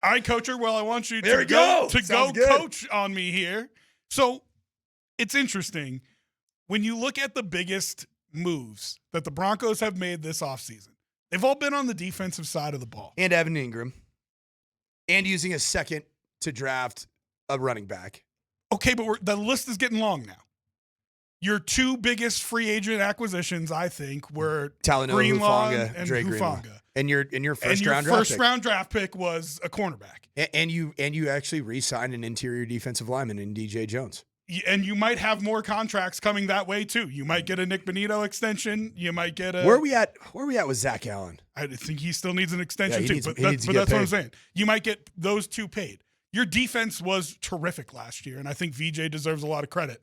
All right, coacher. Well, I want you There to we go Sounds good. coach on me here. So it's interesting when you look at the biggest moves that the Broncos have made this offseason. They've all been on the defensive side of the ball. And Evan Ingram. And using a second to draft a running back. Okay, but the list is getting long now. Your two biggest free agent acquisitions, I think, were Talanoa Greenlaw Hufanga, and Dre Hufanga. Greenlaw. And your first round draft pick was a cornerback. And you actually re-signed an interior defensive lineman in DJ Jones. And you might have more contracts coming that way too. You might get a Nick Bonito extension. You might get a. Where are we at with Zach Allen? I think he still needs an extension Yeah, too. But that's what I'm saying. You might get those two paid. Your defense was terrific last year, and I think VJ deserves a lot of credit.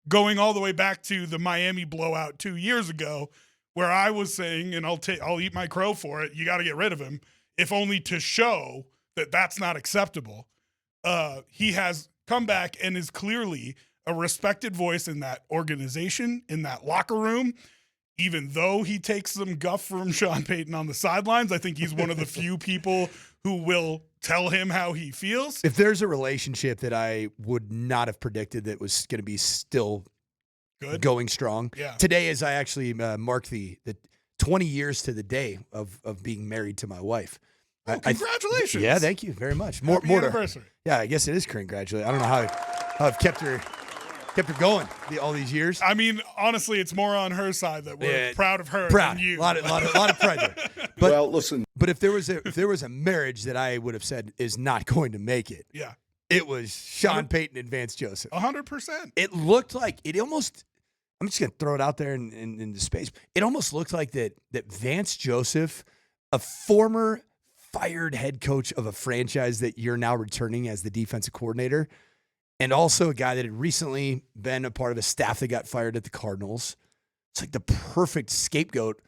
Going all the way back to the Miami blowout 2 years ago, where I was saying, and I'll eat my crow for it, you got to get rid of him, if only to show that that's not acceptable. He has come back and is clearly a respected voice in that organization, in that locker room. Even though he takes some guff from Sean Payton on the sidelines, I think he's one of the few people who will tell him how he feels. If there's a relationship that I would not have predicted that was going to be still good, going strong, yeah. Today is I actually marked the 20 years to the day of being married to my wife. Oh, congratulations. Yeah, thank you very much. More anniversary. Yeah, I guess it is congratulations. I don't know how I've kept her going all these years. I mean, honestly, it's more on her side that we're proud of her than you. A lot of pride there. But, well, listen. But if there was a marriage that I would have said is not going to make it, yeah, it was Sean Payton and Vance Joseph. 100%. It looked like it almost. I'm just gonna throw it out there in the space. It almost looked like that Vance Joseph, a former fired head coach of a franchise that you're now returning as the defensive coordinator, and also a guy that had recently been a part of a staff that got fired at the Cardinals. It's like the perfect scapegoat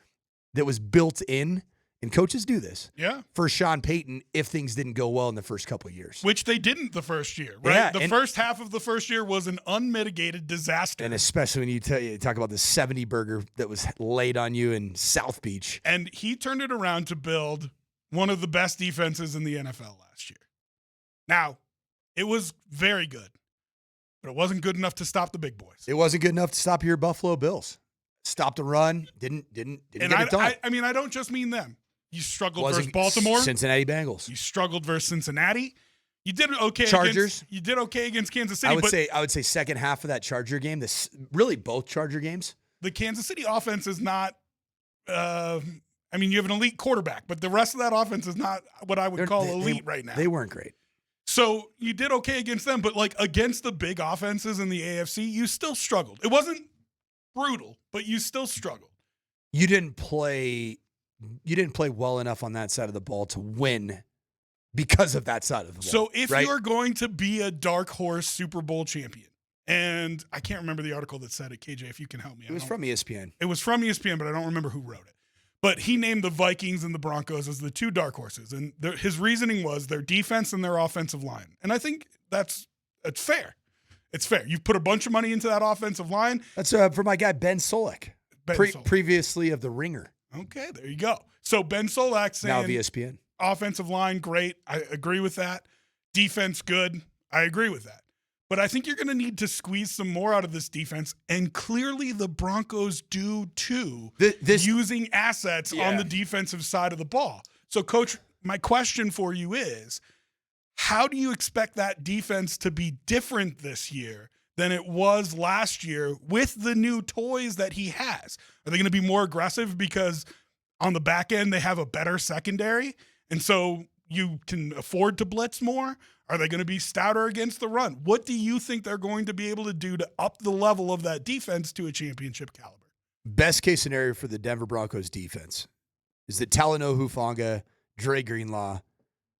that was built in, and coaches do this. Yeah. For Sean Payton, if things didn't go well in the first couple of years. Which they didn't the first year, right? Yeah, the first half of the first year was an unmitigated disaster. And especially when you talk about the 70 burger that was laid on you in South Beach. And he turned it around to build one of the best defenses in the NFL last year. Now, it was very good, but it wasn't good enough to stop the big boys. It wasn't good enough to stop your Buffalo Bills. Stopped the run, didn't get it done. I mean, I don't just mean them. You struggled versus Baltimore. Cincinnati Bengals. You struggled versus Cincinnati. You did okay. Chargers. You did okay against Kansas City. I would say second half of that Charger game. Really both Charger games. The Kansas City offense is not. I mean, you have an elite quarterback, but the rest of that offense is not what I would call elite right now. They weren't great. So you did okay against them, but like against the big offenses in the AFC, you still struggled. It wasn't brutal, but you still struggled. You didn't play well enough on that side of the ball to win because of that side of the ball. So if you're going to be a dark horse Super Bowl champion, and I can't remember the article that said it, KJ, if you can help me. It was from ESPN. It was from ESPN, but I don't remember who wrote it. But he named the Vikings and the Broncos as the two dark horses. And his reasoning was their defense and their offensive line. And I think it's fair. It's fair. You've put a bunch of money into that offensive line. That's for my guy, Ben Solak. Previously of The Ringer. Okay, there you go. So Ben Solak saying now of ESPN. Offensive line, great. I agree with that. Defense, good. I agree with that. But I think you're going to need to squeeze some more out of this defense, and clearly the Broncos do too, using assets on the defensive side of the ball. So, Coach, my question for you is, how do you expect that defense to be different this year than it was last year with the new toys that he has? Are they going to be more aggressive because on the back end they have a better secondary, and so you can afford to blitz more? Are they going to be stouter against the run? What do you think they're going to be able to do to up the level of that defense to a championship caliber? Best case scenario for the Denver Broncos defense is that Talanoa Hufanga, Dre Greenlaw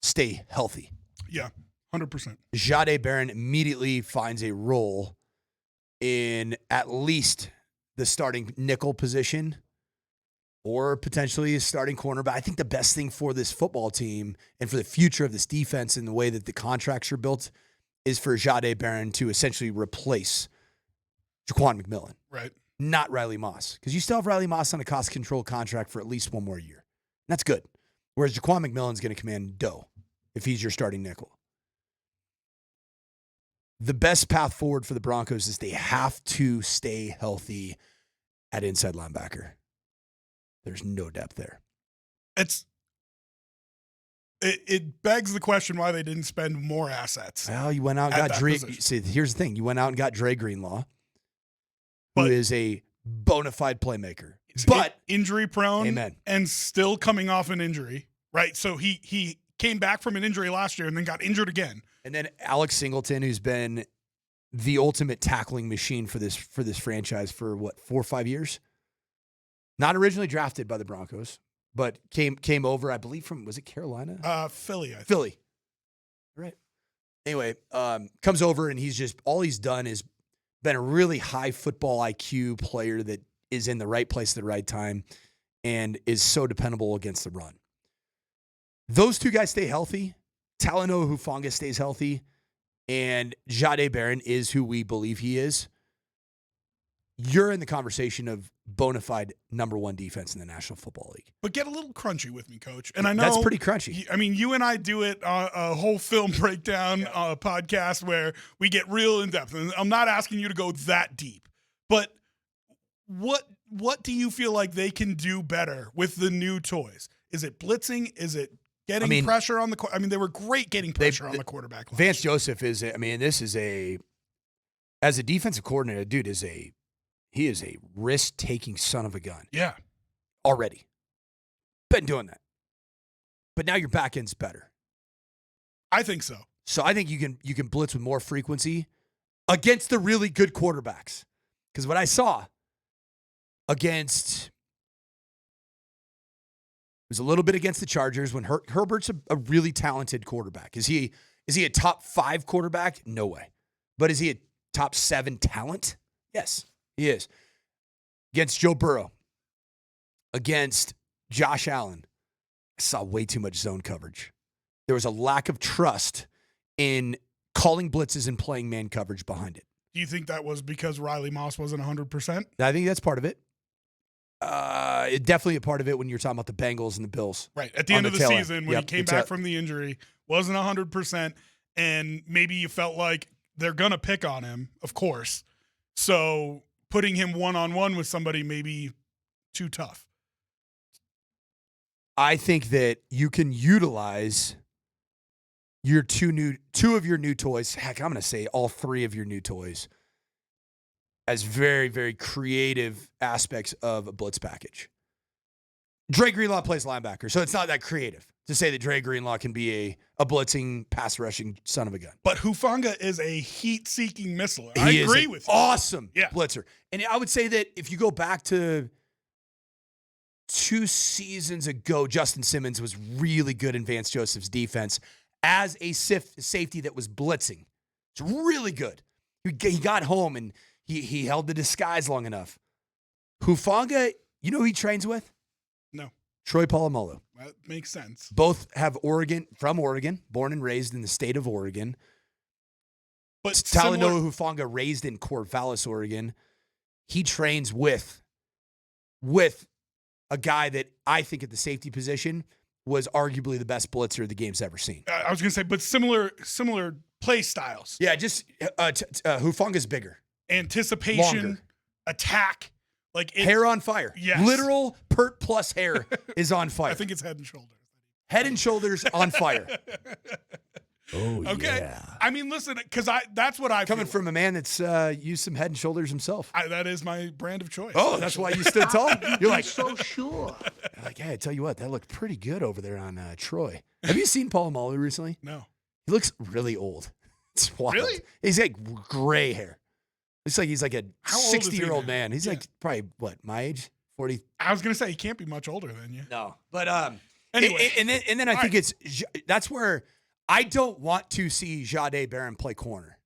stay healthy. Yeah, 100%. Jahdae Barron immediately finds a role in at least the starting nickel position or potentially a starting corner. But I think the best thing for this football team and for the future of this defense and the way that the contracts are built is for Jahdae Barron to essentially replace Jaquan McMillan. Right. Not Riley Moss. Because you still have Riley Moss on a cost control contract for at least one more year. And that's good. Whereas Jaquan McMillan's going to command dough if he's your starting nickel. The best path forward for the Broncos is they have to stay healthy at inside linebacker. There's no depth there. It begs the question why they didn't spend more assets. Well, you went out and got Dre. See, here's the thing. You went out and got Dre Greenlaw, who is a bona fide playmaker. But injury prone. Amen. And still coming off an injury, right? So he came back from an injury last year and then got injured again. And then Alex Singleton, who's been the ultimate tackling machine for this franchise for, 4 or 5 years? Not originally drafted by the Broncos, but came over, I believe, from, was it Carolina? Philly, I think. Philly. Right. Anyway, comes over and all he's done is been a really high football IQ player that is in the right place at the right time and is so dependable against the run. Those two guys stay healthy. Talanoa Hufanga stays healthy. And Jahdae Barron is who we believe he is. You're in the conversation of bona fide number 1 defense in the National Football League. But get a little crunchy with me, Coach. And I know that's pretty crunchy. I mean, you and I do it a whole film breakdown podcast where we get real in depth. And I'm not asking you to go that deep, but what do you feel like they can do better with the new toys? Is it blitzing? Is it getting pressure on the? They were great getting pressure on the quarterback line. Vance Joseph is. As a defensive coordinator, dude he is a risk-taking son of a gun. Yeah. Already. Been doing that. But now your back end's better. I think so. So I think you can blitz with more frequency against the really good quarterbacks. Because what I saw against, it was a little bit against the Chargers when Herbert's a really talented quarterback. Is he a top 5 quarterback? No way. But is he a top 7 talent? Yes. He is. Against Joe Burrow. Against Josh Allen. I saw way too much zone coverage. There was a lack of trust in calling blitzes and playing man coverage behind it. Do you think that was because Riley Moss wasn't 100%? I think that's part of it. Definitely a part of it when you're talking about the Bengals and the Bills. Right. At the end of the season, when he came back from the injury, wasn't 100%, and maybe you felt like they're going to pick on him, of course. So putting him one-on-one with somebody may be too tough. I think that you can utilize your two of your new toys. Heck, I'm going to say all 3 of your new toys as very, very creative aspects of a blitz package. Dre Greenlaw plays linebacker, so it's not that creative to say that Dre Greenlaw can be a blitzing, pass-rushing son of a gun. But Hufanga is a heat-seeking missile. I agree with you. Awesome blitzer. And I would say that if you go back to 2 seasons ago, Justin Simmons was really good in Vance Joseph's defense as a safety that was blitzing. It's really good. He got home and he held the disguise long enough. Hufanga, you know who he trains with? No. Troy Polamalu. That makes sense. Both have from Oregon, born and raised in the state of Oregon. But Talanoa Hufanga, raised in Corvallis, Oregon. He trains with a guy that I think at the safety position was arguably the best blitzer the game's ever seen. I was going to say, but similar play styles. Yeah, just Hufanga's bigger. Anticipation, longer. Attack. Hair on fire. Yes. Literal Pert plus hair is on fire. I think it's Head and Shoulders. Head and Shoulders on fire. Oh, okay. Yeah. I mean, listen, because that's what coming from a man that's used some Head and Shoulders himself. That is my brand of choice. Oh, that's why you stood tall. You're like, so sure. Like, hey, I tell you what, that looked pretty good over there on Troy. Have you seen Paul Molly recently? No. He looks really old. It's wild. Really? He's like gray hair. Looks like he's like a 60-year-old man. He's like probably what, my age? 40. I was gonna say he can't be much older than you. No, but anyway, and then I think that's where I don't want to see Jahdae Barron play corner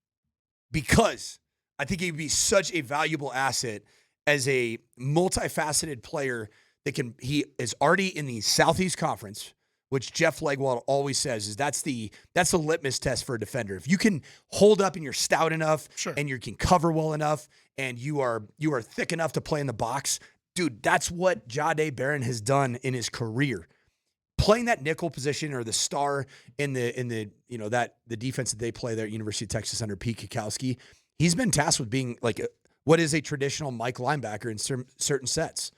because I think he'd be such a valuable asset as a multifaceted player that he is already in the Southeast Conference, which Jeff Legwold always says is that's the litmus test for a defender. If you can hold up and you're stout enough, sure, and you can cover well enough, and you are thick enough to play in the box, dude, that's what Jahdae Barron has done in his career. playing that nickel position or the star in the the defense that they play there at University of Texas under Pete Kukowski, he's been tasked with being like what is a traditional Mike linebacker in certain sets.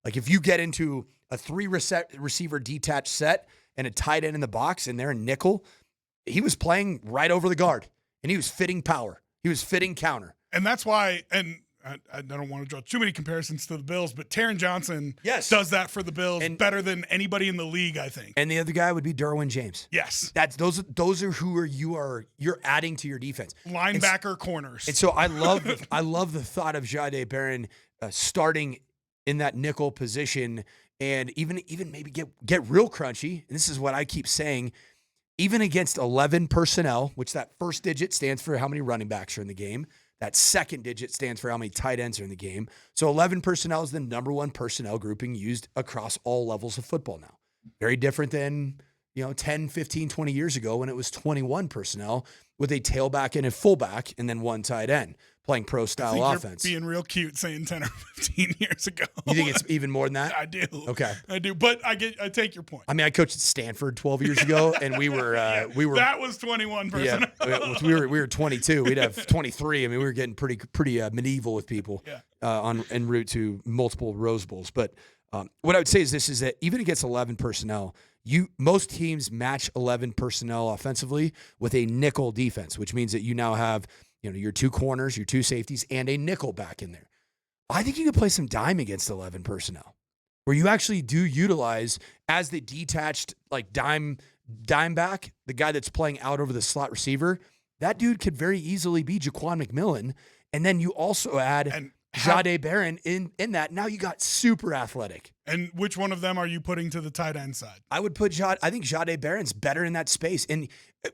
Like if you get into a 3 receiver detached set and a tight end in the box and they're in nickel, he was playing right over the guard and he was fitting power. He was fitting counter. And that's why, and I don't want to draw too many comparisons to the Bills, but Taron Johnson does that for the Bills better than anybody in the league, I think. And the other guy would be Derwin James. Yes. Those are who you're adding to your defense. Linebacker corners. And so I love the thought of Jahdae Barron starting in that nickel position and even maybe get real crunchy. And this is what I keep saying, even against 11 personnel, which that first digit stands for how many running backs are in the game. That second digit stands for how many tight ends are in the game. So 11 personnel is the number one personnel grouping used across all levels of football now. Very different than 10, 15, 20 years ago when it was 21 personnel with a tailback and a fullback and then one tight end playing pro-style offense. You're being real cute saying 10 or 15 years ago. You think it's even more than that? I do. Okay. I do, but I take your point. I mean, I coached at Stanford 12 years ago, and we were that was 21 personnel. Yeah, we were 22. We'd have 23. I mean, we were getting pretty medieval with people en route to multiple Rose Bowls. But what I would say is this: is that even against 11 personnel, most teams match 11 personnel offensively with a nickel defense, which means that you now have your 2 corners, your 2 safeties, and a nickel back in there. I think you could play some dime against 11 personnel, where you actually do utilize as the detached like dime back, the guy that's playing out over the slot receiver. That dude could very easily be Jaquan McMillan, and then you also add Jahdae Barron in that. Now you got super athletic. And which one of them are you putting to the tight end side? I would put I think Jahdae Barron's better in that space. And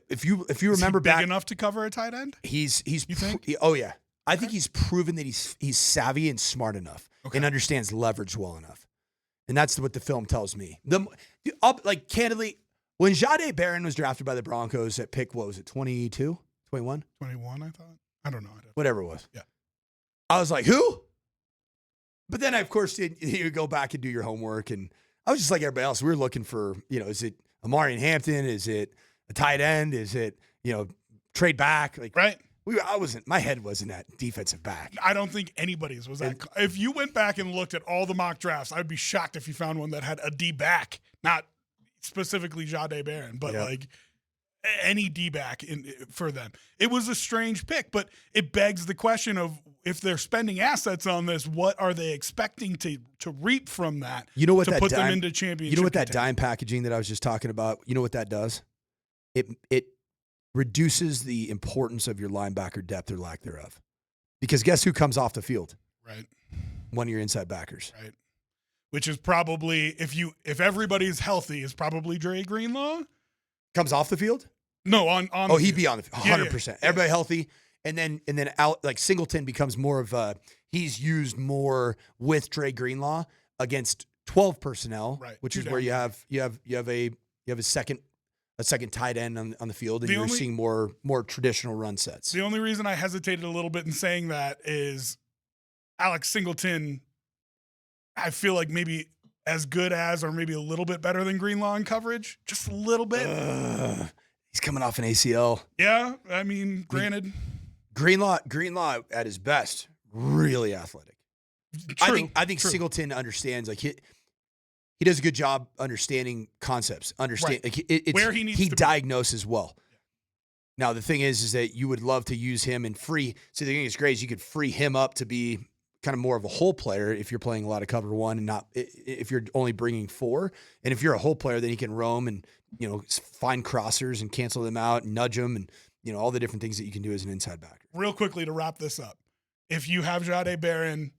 if you remember is he big enough to cover a tight end? He's you think? Oh yeah. I think he's proven that he's savvy and smart enough and understands leverage well enough. And that's what the film tells me. Candidly, when Jahdae Barron was drafted by the Broncos at pick, what was it, 22, 21? 21, I thought. I don't know. Whatever it was. Yeah. I was like, who? But then, of course, you go back and do your homework. And I was just like everybody else. We were looking for, is it Amari Hampton? Is it a tight end? Is it, trade back? Right. My head wasn't at defensive back. I don't think anybody's was that. If you went back and looked at all the mock drafts, I'd be shocked if you found one that had a D back, not specifically Jahdae Barron, but any D-back for them. It was a strange pick, but it begs the question of if they're spending assets on this, what are they expecting to reap from that to put them into championship? You know what that dime packaging that I was just talking about, you know what that does? It reduces the importance of your linebacker depth or lack thereof. Because guess who comes off the field? Right. One of your inside backers. Right. Which is probably, if everybody's healthy, is probably Dre Greenlaw. Comes off the field? No, on he'd be on the field. 100%. Yeah. Everybody healthy. And then out, like Singleton becomes more of he's used more with Dre Greenlaw against 12 personnel, right, which is where you have a second tight end on the field, and you're seeing more traditional run sets. The only reason I hesitated a little bit in saying that is Alex Singleton, I feel like maybe as good as or maybe a little bit better than Greenlaw in coverage. Just a little bit. He's coming off an ACL. Yeah, I mean, granted. Greenlaw at his best, really athletic. True, I think true. Singleton understands, like he does a good job understanding concepts. Right. Like where he needs to diagnoses well. Yeah. Now the thing is that you would love to use him and free. So the thing that's great is you could free him up to be kind of more of a hole player if you're playing a lot of cover one and not if you're only bringing 4. And if you're a hole player, then he can roam and find crossers and cancel them out and nudge them and all the different things that you can do as an inside backer. Real quickly to wrap this up, if you have Jahdae Barron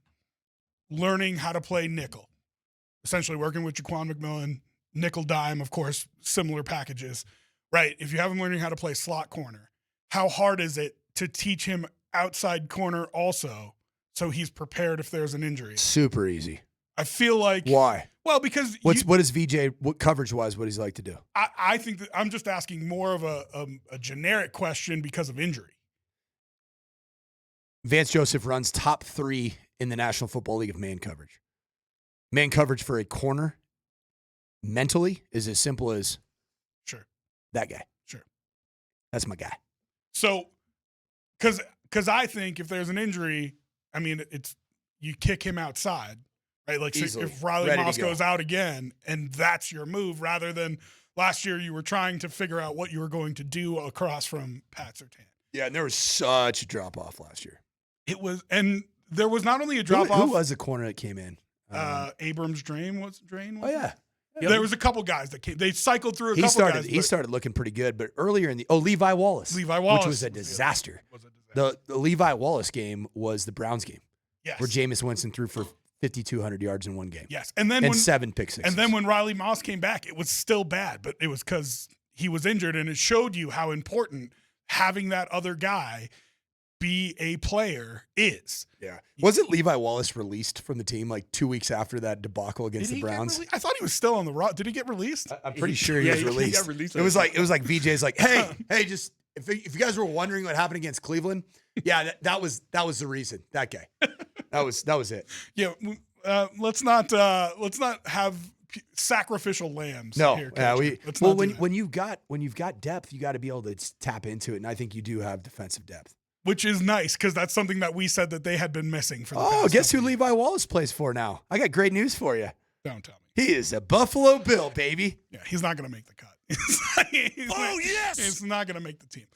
learning how to play nickel, essentially working with Jaquan McMillan, nickel dime, of course, similar packages, right? If you have him learning how to play slot corner, how hard is it to teach him outside corner also so he's prepared if there's an injury? Super easy. I feel like. Why? Well, because what is VJ? What coverage-wise, what he's like to do? I think that I'm just asking more of a generic question because of injury. Vance Joseph runs top 3 in the National Football League of man coverage. Man coverage for a corner mentally is as simple as Sure. that guy. Sure. That's my guy. So, because I think if there's an injury, I mean, it's you kick him outside, right? Like so if Riley Moss goes out again, and that's your move, rather than last year you were trying to figure out what you were going to do across from Pat Surtain. Yeah, and there was such a drop off last year. It was, and there was not only a drop off. Who was the corner that came in? Abrams Drain was. Oh yeah. There was a couple guys that came. They cycled through a couple guys. He started looking pretty good, but earlier in the Levi Wallace, which was a disaster. The Levi Wallace game was the Browns game, where Jameis Winston threw for 5,200 yards in one game. Yes, and then when 7 pick sixes. And then when Riley Moss came back, it was still bad, but it was because he was injured, and it showed you how important having that other guy be a player is. Yeah. Wasn't Levi Wallace released from the team like 2 weeks after that debacle against the Browns? I thought he was still on the roster. Did he get released? I'm pretty sure he was released. He got released. It was like VJ's like, hey, just if you guys were wondering what happened against Cleveland, yeah, that was the reason. That guy. That was it. Yeah. Let's not have sacrificial lambs. No. Here, when you've got depth, you got to be able to tap into it, and I think you do have defensive depth. Which is nice, because that's something that we said that they had been missing for the past guess who couple Levi Wallace plays for now? I got great news for you. Don't tell me. He is a Buffalo Bill, baby. Yeah, he's not going to make the cut. He's not going to make the team.